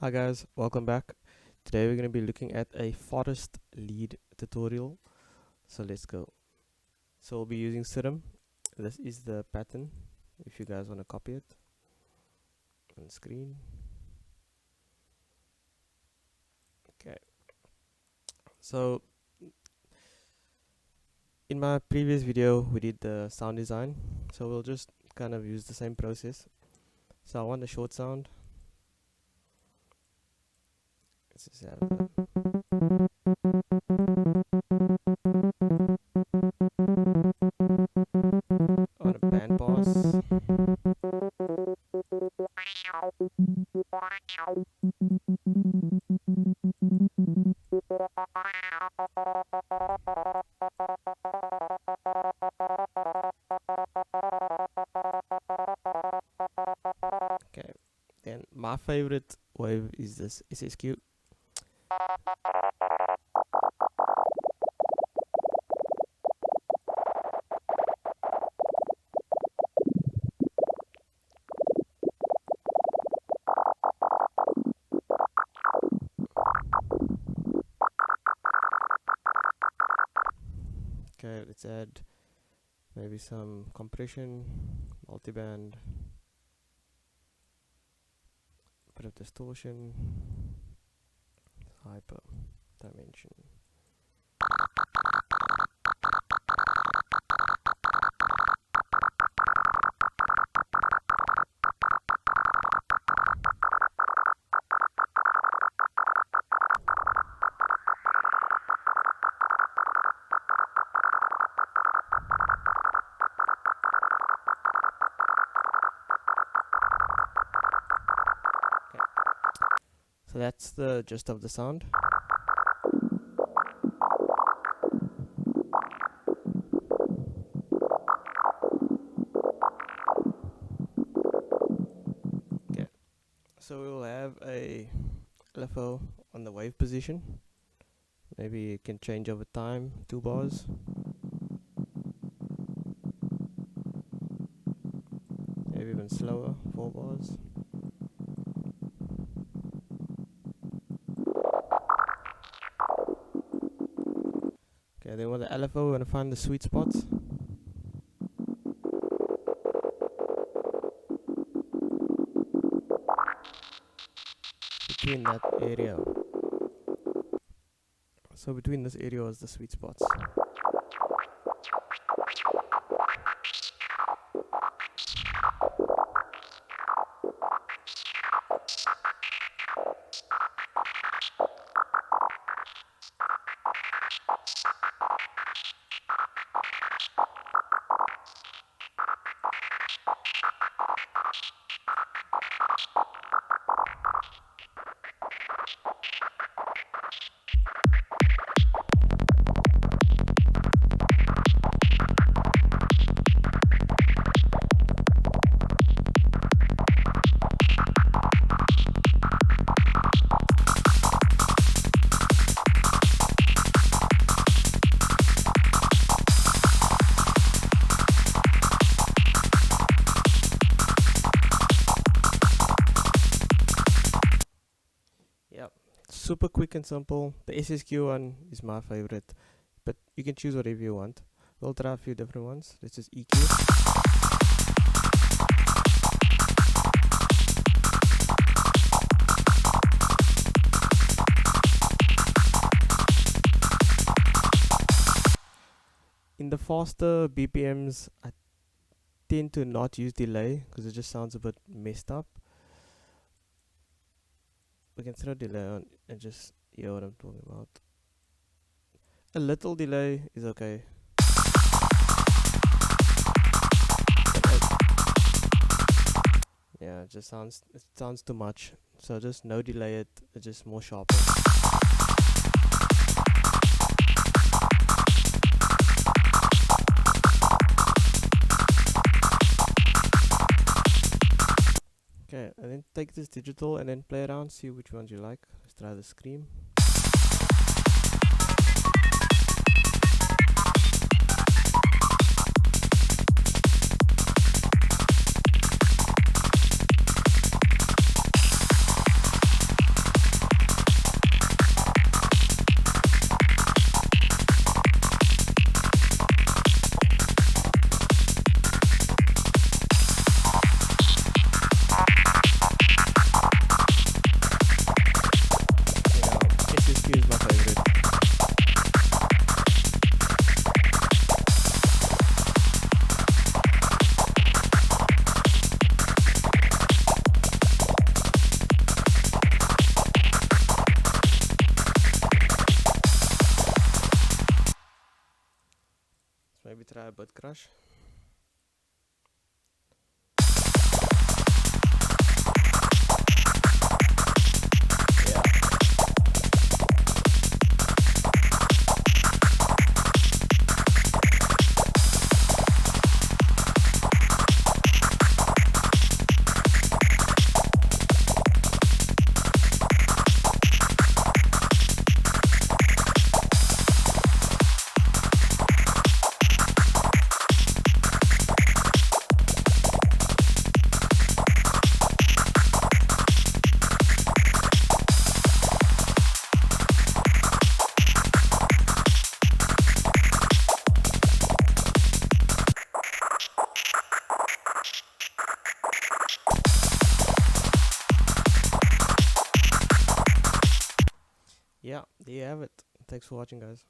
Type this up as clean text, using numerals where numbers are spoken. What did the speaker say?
Hi guys, welcome back. Today we're going to be looking at a FORREST lead tutorial. So let's go. So we'll be using Serum. This is the pattern if you guys want to copy it on screen. Okay. So in my previous video we did the sound design. So we'll just kind of use the same process. So I want a short sound. Let's just have on a band pass. Okay, then my favorite wave is this SSQ. Okay, let's add maybe some compression, multiband, bit of distortion, hyper dimension. So that's the gist of the sound. Okay, so we'll have a LFO on the wave position. Maybe it can change over time, 2 bars. Maybe even slower, 4 bars. Okay, then with the LFO, we're going to find the sweet spots. Between that area. So between this area is the sweet spots. Yep, super quick and simple. The SSQ one is my favorite, but you can choose whatever you want. We'll try a few different ones. Let's just EQ. In the faster BPMs, I tend to not use delay because it just sounds a bit messed up. We can throw delay on and just hear what I'm talking about. A little delay is okay. Yeah, it sounds too much. So just no delay it, it's just more sharper. Okay, and then take this digital and then play around, see which ones you like. Let's try the scream. bit crash. Yeah. Yeah, there you have it. Thanks for watching, guys.